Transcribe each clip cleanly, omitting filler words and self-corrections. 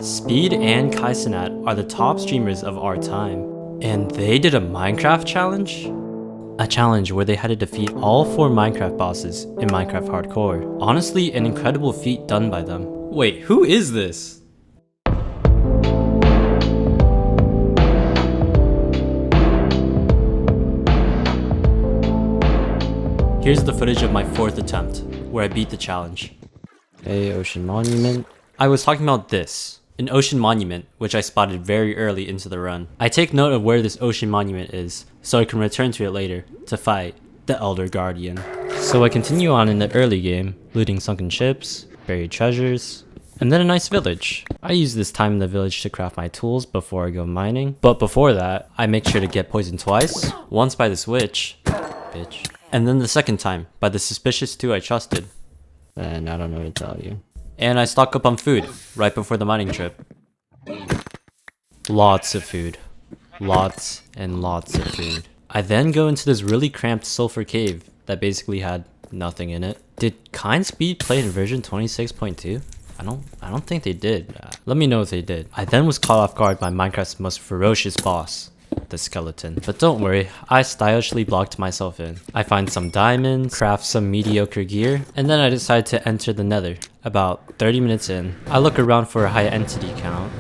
Speed and Cenat are the top streamers of our time, and they did a Minecraft challenge? A challenge where they had to defeat all 4 Minecraft bosses in Minecraft Hardcore. Honestly, an incredible feat done by them. Wait, who is this? Here's the footage of my 4th attempt, where I beat the challenge. Hey, Ocean Monument. I was talking about this. An ocean monument, which I spotted very early into the run. I take note of where this ocean monument is, so I can return to it later, to fight the Elder Guardian. So I continue on in the early game, looting sunken ships, buried treasures, and then a nice village. I use this time in the village to craft my tools before I go mining, but before that, I make sure to get poisoned twice, once by this witch, bitch, and then the second time, by the suspicious 2 I trusted. And I don't know what to tell you. And I stock up on food, right before the mining trip. Lots of food. Lots and lots of food. I then go into this really cramped sulfur cave that basically had nothing in it. Did Kind Speed play in version 26.2? I don't think they did. Let me know if they did. I then was caught off guard by Minecraft's most ferocious boss, the skeleton. But don't worry, I stylishly blocked myself in. I find some diamonds, craft some mediocre gear, and then I decide to enter the nether. About 30 minutes in, I look around for a high entity count,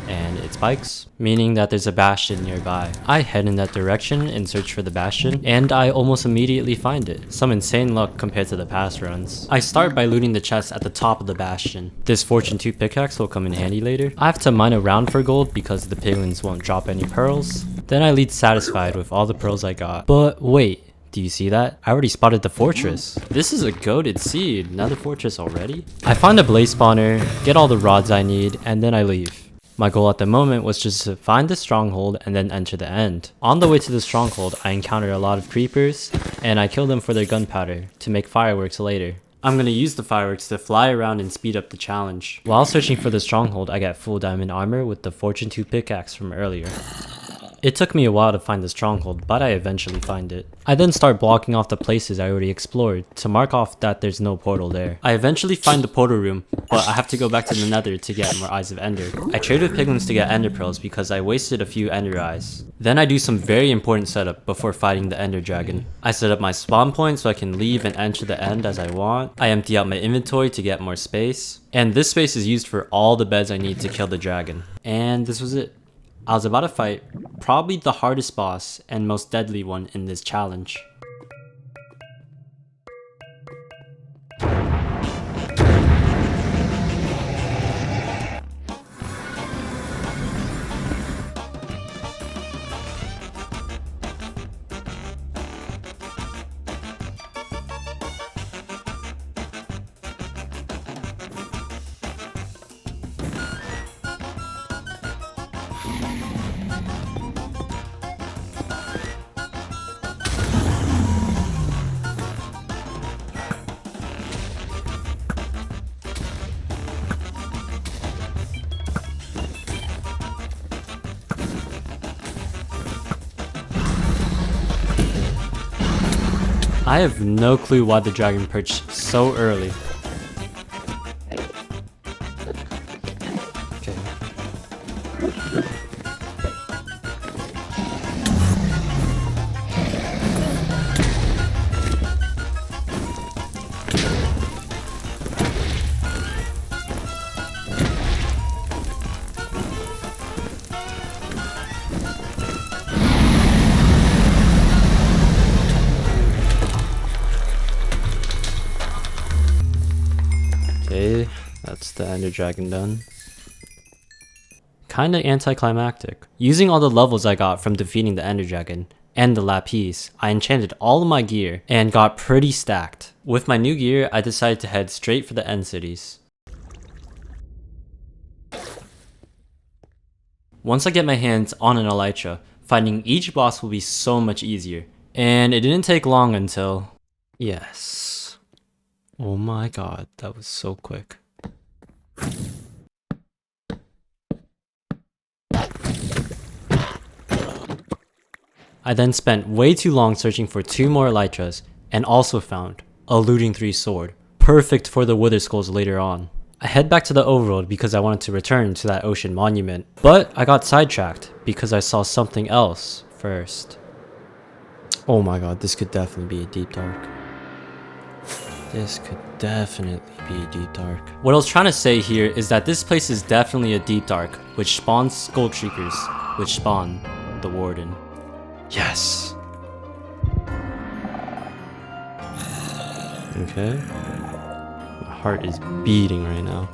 and it spikes, meaning that there's a bastion nearby. I head in that direction and search for the bastion, and I almost immediately find it. Some insane luck compared to the past runs. I start by looting the chest at the top of the bastion. This Fortune 2 pickaxe will come in handy later. I have to mine around for gold because the piglins won't drop any pearls. Then I leave satisfied with all the pearls I got. But wait. Do you see that? I already spotted the fortress. This is a goated seed. Another fortress already? I find a blaze spawner, get all the rods I need, and then I leave. My goal at the moment was just to find the stronghold and then enter the end. On the way to the stronghold, I encounter a lot of creepers, and I kill them for their gunpowder to make fireworks later. I'm gonna use the fireworks to fly around and speed up the challenge. While searching for the stronghold, I get full diamond armor with the Fortune 2 pickaxe from earlier. It took me a while to find the stronghold, but I eventually find it. I then start blocking off the places I already explored to mark off that there's no portal there. I eventually find the portal room, but I have to go back to the nether to get more eyes of ender. I trade with piglins to get ender pearls because I wasted a few ender eyes. Then I do some very important setup before fighting the ender dragon. I set up my spawn point so I can leave and enter the end as I want. I empty out my inventory to get more space. And this space is used for all the beds I need to kill the dragon. And this was it. I was about to fight probably the hardest boss and most deadly one in this challenge. I have no clue why the dragon perched so early. Okay. Okay, that's the ender dragon done. Kinda anticlimactic. Using all the levels I got from defeating the ender dragon and the lapis, I enchanted all of my gear and got pretty stacked. With my new gear, I decided to head straight for the end cities. Once I get my hands on an elytra, finding each boss will be so much easier. And it didn't take long until... yes. Oh my god, that was so quick. I then spent way too long searching for 2 more elytras and also found a looting 3 sword, perfect for the wither skulls later on. I head back to the overworld because I wanted to return to that ocean monument, but I got sidetracked because I saw something else first. Oh my god, this could definitely be a deep dark. This could definitely be a deep dark. What I was trying to say here is that this place is definitely a deep dark, which spawns skull shriekers, which spawn the warden. Yes! Okay. My heart is beating right now.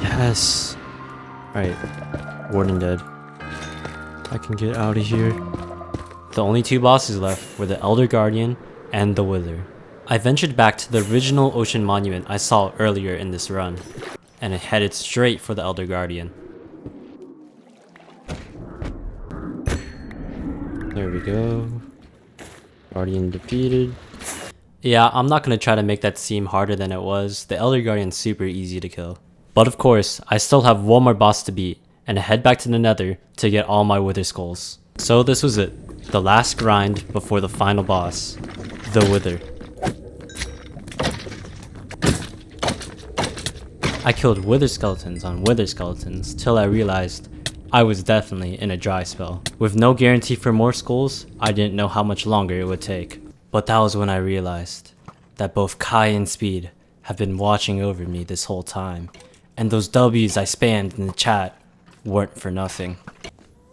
Yes. Alright. Warden dead. I can get out of here. The only two bosses left were the Elder Guardian and the Wither. I ventured back to the original ocean monument I saw earlier in this run, and I headed straight for the Elder Guardian. There we go. Guardian defeated. Yeah, I'm not gonna try to make that seem harder than it was. The Elder Guardian's super easy to kill. But of course, I still have one more boss to beat, and I head back to the Nether to get all my Wither skulls. So this was it. The last grind before the final boss. The Wither. I killed Wither skeletons on Wither skeletons till I realized I was definitely in a dry spell. With no guarantee for more skulls, I didn't know how much longer it would take. But that was when I realized that both Kai and Speed have been watching over me this whole time. And those W's I spammed in the chat weren't for nothing.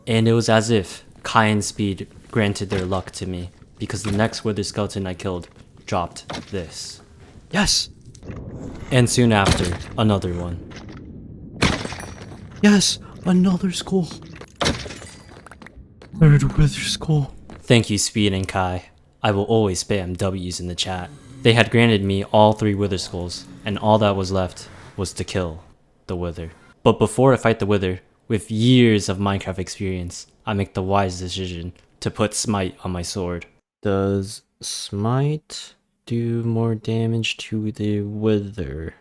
And it was as if Kai and Speed granted their luck to me, because the next Wither skeleton I killed dropped this. Yes! And soon after, another one. Yes! Another skull! Third Wither skull. Thank you, Speed and Kai. I will always spam W's in the chat. They had granted me all 3 Wither skulls, and all that was left was to kill the Wither. But before I fight the Wither, with years of Minecraft experience, I make the wise decision to put Smite on my sword. Does Smite do more damage to the Wither?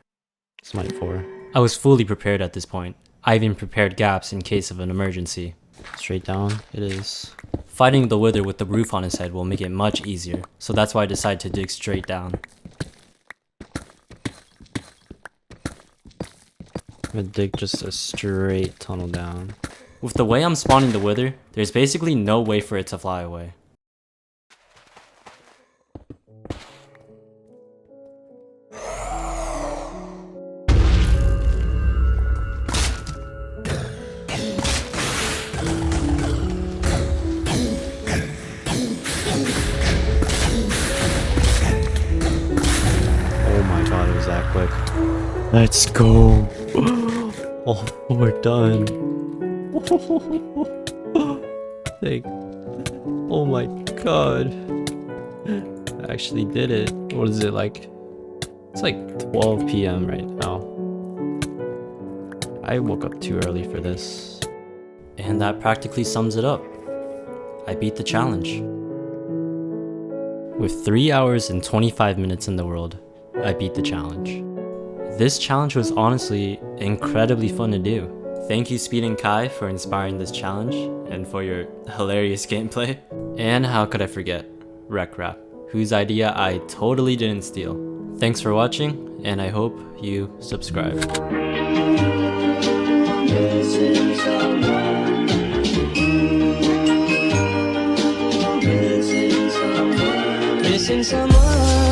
Smite 4. I was fully prepared at this point. I even prepared gaps in case of an emergency. Straight down it is. Fighting the Wither with the roof on his head will make it much easier, so that's why I decided to dig straight down. I'm gonna dig just a straight tunnel down. With the way I'm spawning the Wither, there's basically no way for it to fly away. Oh my god, it was that quick. Let's go. Oh, we're done. Thank. Oh my god. I actually did it. What is it like? It's like 12 p.m. right now. I woke up too early for this. And that practically sums it up. I beat the challenge. With 3 hours and 25 minutes in the world, I beat the challenge. This challenge was honestly incredibly fun to do. Thank you Speed and Kai for inspiring this challenge and for your hilarious gameplay. And how could I forget Rec Rap, whose idea I totally didn't steal. Thanks for watching, and I hope you subscribe. Missing someone.